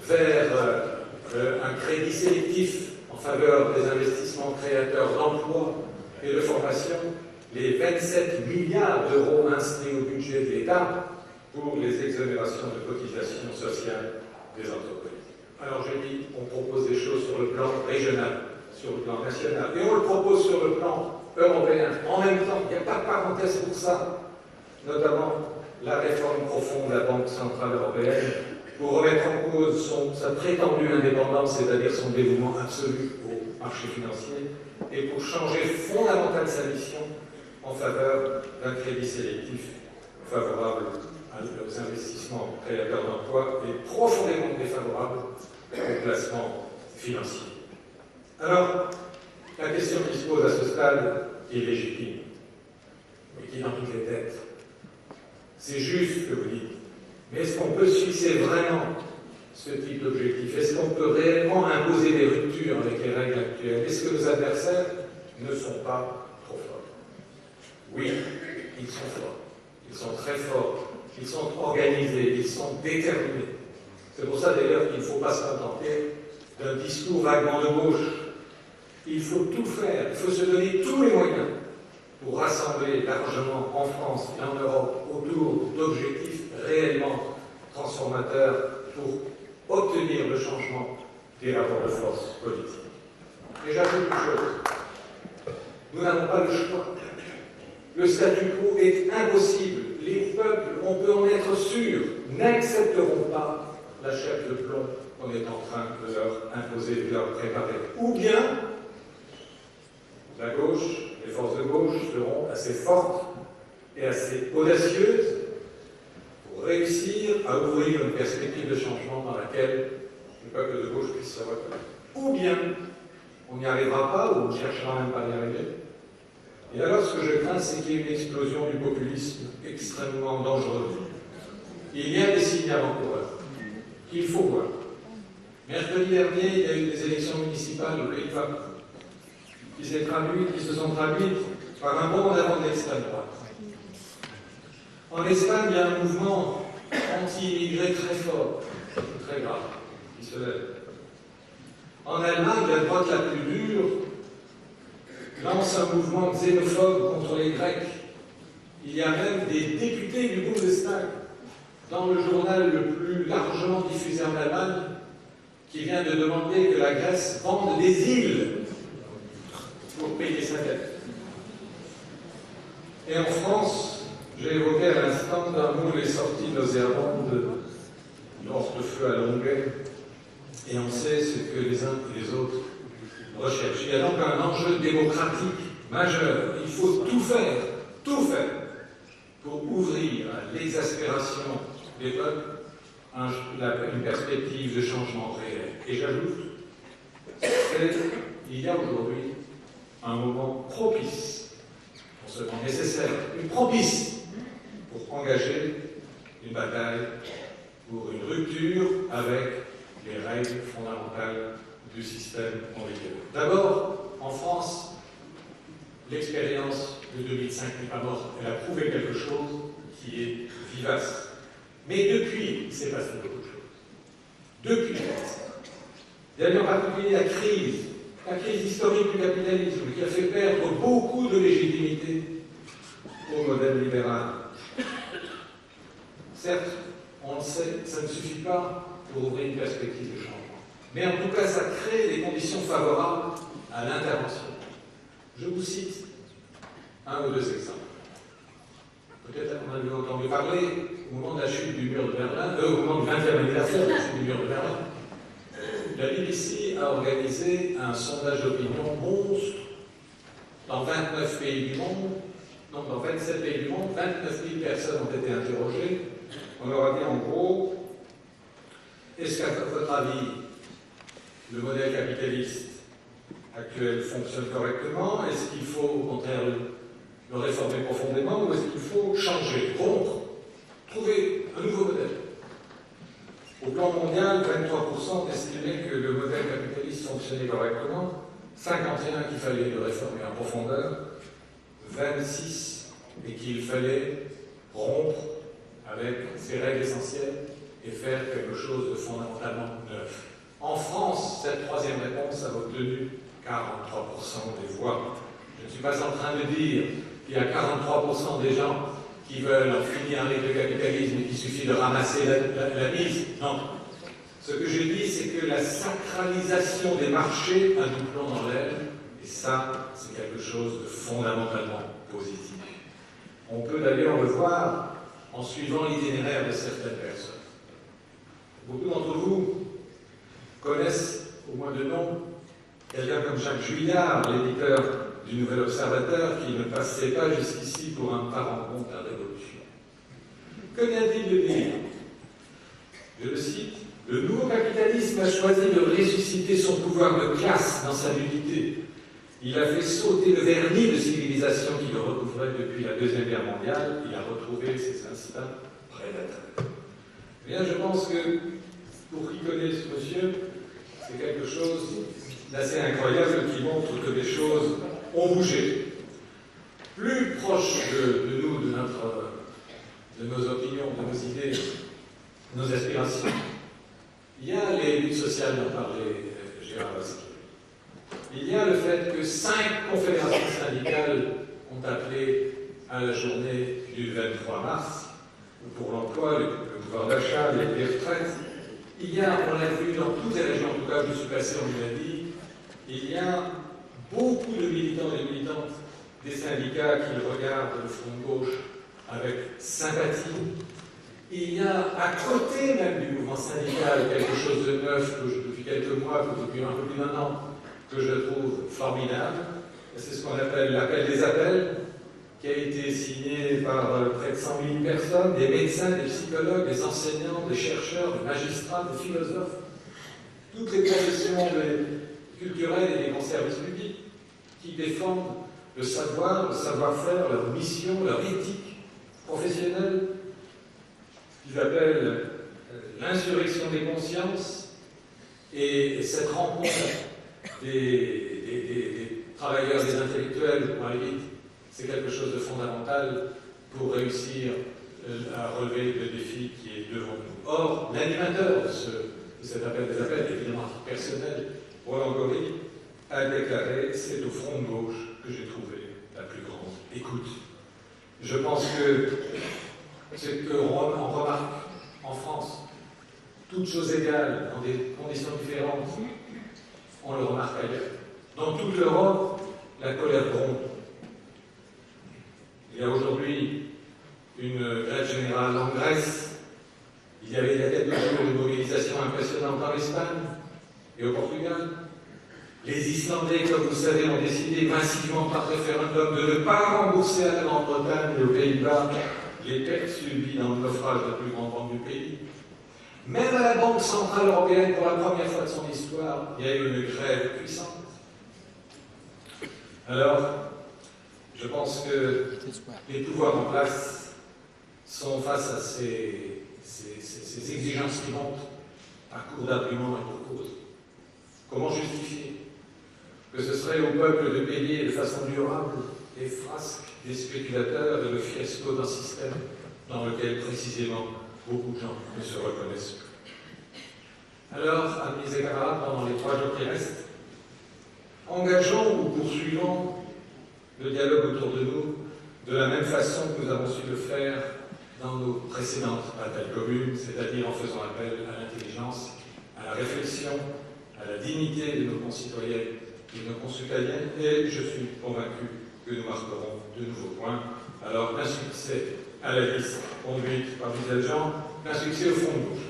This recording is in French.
vers un crédit sélectif en faveur des investissements créateurs d'emplois et de formation, les 27 milliards d'euros inscrits au budget de l'État pour les exonérations de cotisations sociales des entreprises. Alors je dis, on propose des choses sur le plan régional, sur le plan national, et on le propose sur le plan européen. En même temps, il n'y a pas de parenthèse pour ça, notamment la réforme profonde de la Banque Centrale Européenne pour remettre en cause sa prétendue indépendance, c'est-à-dire son dévouement absolu au marché financier, et pour changer fondamentalement sa mission en faveur d'un crédit sélectif favorable aux investissements créateurs d'emplois et profondément défavorable au placement financier. Alors, la question qui se pose à ce stade est légitime, mais qui est dans toutes les têtes. C'est juste ce que vous dites. Mais est-ce qu'on peut se fixer vraiment ce type d'objectif? Est-ce qu'on peut réellement imposer des ruptures avec les règles actuelles? Est-ce que nos adversaires ne sont pas trop forts? Oui, ils sont forts. Ils sont très forts. Ils sont organisés. Ils sont déterminés. C'est pour ça d'ailleurs qu'il ne faut pas se contenter d'un discours vaguement de gauche. Il faut tout faire. Il faut se donner tous les moyens pour rassembler largement en France et en Europe autour d'objectifs réellement transformateurs pour obtenir le changement des rapports de force politiques. Et j'ajoute une chose. Nous n'avons pas le choix. Le statu quo est impossible. Les peuples, on peut en être sûr, n'accepteront pas la chape de plomb qu'on est en train de leur imposer, de leur préparer. Ou bien, la gauche, les forces de gauche seront assez fortes et assez audacieuses pour réussir à ouvrir une perspective de changement dans laquelle le peuple de gauche puisse se reconnaître. Ou bien, on n'y arrivera pas, ou on ne cherchera même pas à y arriver. Et alors, ce que je crains, c'est qu'il y ait une explosion du populisme extrêmement dangereuse. Il y a des signes avant-coureurs qu'il faut voir. Mercredi dernier, il y a eu des élections municipales au Pays de Galles qui se sont traduites par un bond en avant de l'extrême droite. En Espagne, il y a un mouvement anti-immigré très fort, très grave, qui se lève. En Allemagne, la droite la plus dure lance un mouvement xénophobe contre les Grecs. Il y a même des députés du Bundestag dans le journal le plus largement diffusé en Allemagne qui vient de demander que la Grèce vende des îles pour payer sa dette. Et en France, j'ai évoqué à l'instant d'un mot les sorties nauséabondes d'Hortefeux à Longuet, et on sait ce que les uns et les autres recherchent. Il y a donc un enjeu démocratique majeur. Il faut tout faire pour ouvrir à l'exaspération des peuples une perspective de changement réel. Et j'ajoute qu'il y a aujourd'hui un moment propice, non seulement nécessaire, mais propice pour engager une bataille pour une rupture avec les règles fondamentales du système en vigueur. D'abord, en France, l'expérience de 2005 n'est pas morte. Elle a prouvé quelque chose qui est vivace. Mais depuis, il s'est passé beaucoup de choses. Depuis, il y a eu en particulier la crise historique du capitalisme, qui a fait perdre beaucoup de légitimité au modèle libéral. Certes, on le sait, ça ne suffit pas pour ouvrir une perspective de changement. Mais en tout cas, ça crée des conditions favorables à l'intervention. Je vous cite un ou deux exemples. Peut-être qu'on a vu entendu parler au moment de la chute du mur de Berlin, au moment du 20e anniversaire de la chute du mur de Berlin. La BBC a organisé un sondage d'opinion monstre dans 29 pays du monde, non, dans 27 pays du monde, 29 000 personnes ont été interrogées. On leur a dit en gros, est-ce qu'à votre avis, le modèle capitaliste actuel fonctionne correctement? Est-ce qu'il faut au contraire le réformer profondément ou est-ce qu'il faut changer, rompre, trouver un nouveau modèle? Au plan mondial, 23% estimaient que le modèle capitaliste fonctionnait correctement, 51% qu'il fallait le réformer en profondeur, 26% et qu'il fallait rompre avec ses règles essentielles et faire quelque chose de fondamentalement neuf. En France, cette troisième réponse a obtenu 43% des voix. Je ne suis pas en train de dire qu'il y a 43% des gens qui veulent en finir avec le capitalisme et qu'il suffit de ramasser la mise. Non. Ce que je dis, c'est que la sacralisation des marchés a du plomb dans l'aile, et ça, c'est quelque chose de fondamentalement positif. On peut d'ailleurs le voir en suivant l'itinéraire de certaines personnes. Beaucoup d'entre vous connaissent, au moins de nom, quelqu'un comme Jacques Juillard, l'éditeur du Nouvel Observateur, qui ne passait pas jusqu'ici pour un parangon de la Révolution. Que vient-il de dire? Je le cite: « Le nouveau capitalisme a choisi de ressusciter son pouvoir de classe dans sa nudité. Il a fait sauter le vernis de civilisation qui le recouvrait depuis la Deuxième Guerre mondiale. Il a retrouvé ses instincts prédateurs. » Eh bien, je pense que, pour qui connaît ce monsieur, c'est quelque chose d'assez incroyable qui montre que les choses ont bougé. Plus proche de nous, de nos opinions, de nos idées, de nos aspirations, il y a les luttes sociales dont parlait Gérard Basquiat. Il y a le fait que 5 confédérations syndicales ont appelé à la journée du 23 mars pour l'emploi, le pouvoir d'achat, les retraites. Il y a, on l'a vu dans toutes les régions, en tout cas je suis passé, on me l'a dit, il y a beaucoup de militants et de militantes des syndicats qui regardent le front de gauche avec sympathie. Il y a à côté même du mouvement syndical quelque chose de neuf que depuis quelques mois, que depuis un peu plus d'un an, que je trouve formidable. C'est ce qu'on appelle l'appel des appels, qui a été signé par près de 100 000 personnes, des médecins, des psychologues, des enseignants, des chercheurs, des magistrats, des philosophes, toutes les professions culturelles et des services publics qui défendent le savoir, le savoir-faire, leur mission, leur éthique professionnelle, qu'ils appellent l'insurrection des consciences, et cette rencontre des travailleurs, des intellectuels, pour aller vite, c'est quelque chose de fondamental pour réussir à relever le défi qui est devant nous. Or, l'animateur de cet appel des appels, évidemment personnel, Roland Gori, a déclaré « C'est au front de gauche que j'ai trouvé la plus grande écoute ». Je pense que ce qu'on remarque en France, toutes choses égales, dans des conditions différentes, on le remarque ailleurs. Dans toute l'Europe, la colère gronde. Il y a aujourd'hui une grève générale en Grèce. Il y avait il y a quelques jours une mobilisation impressionnante en Espagne et au Portugal. Les Islandais, comme vous savez, ont décidé massivement par référendum de ne pas rembourser à la Grande-Bretagne et aux Pays-Bas les pertes subies dans le naufrage de la plus grande banque du pays. Même à la Banque Centrale Européenne, pour la première fois de son histoire, il y a eu une grève puissante. Alors, je pense que les pouvoirs en place sont face à ces exigences qui montent à court d'arguments et pour cause. Comment justifier que ce serait au peuple de payer de façon durable les frasques des spéculateurs et le fiasco d'un système dans lequel précisément beaucoup de gens ne se reconnaissent plus? Alors, amis et camarades, pendant les 3 jours qui restent, engageons ou poursuivons le dialogue autour de nous de la même façon que nous avons su le faire dans nos précédentes batailles communes, c'est-à-dire en faisant appel à l'intelligence, à la réflexion, à la dignité de nos concitoyennes et de nos concitoyens, et je suis convaincu que nous marquerons de nouveaux points. Alors, un succès à la liste conduite par Michel Jean, un succès au fond de gauche.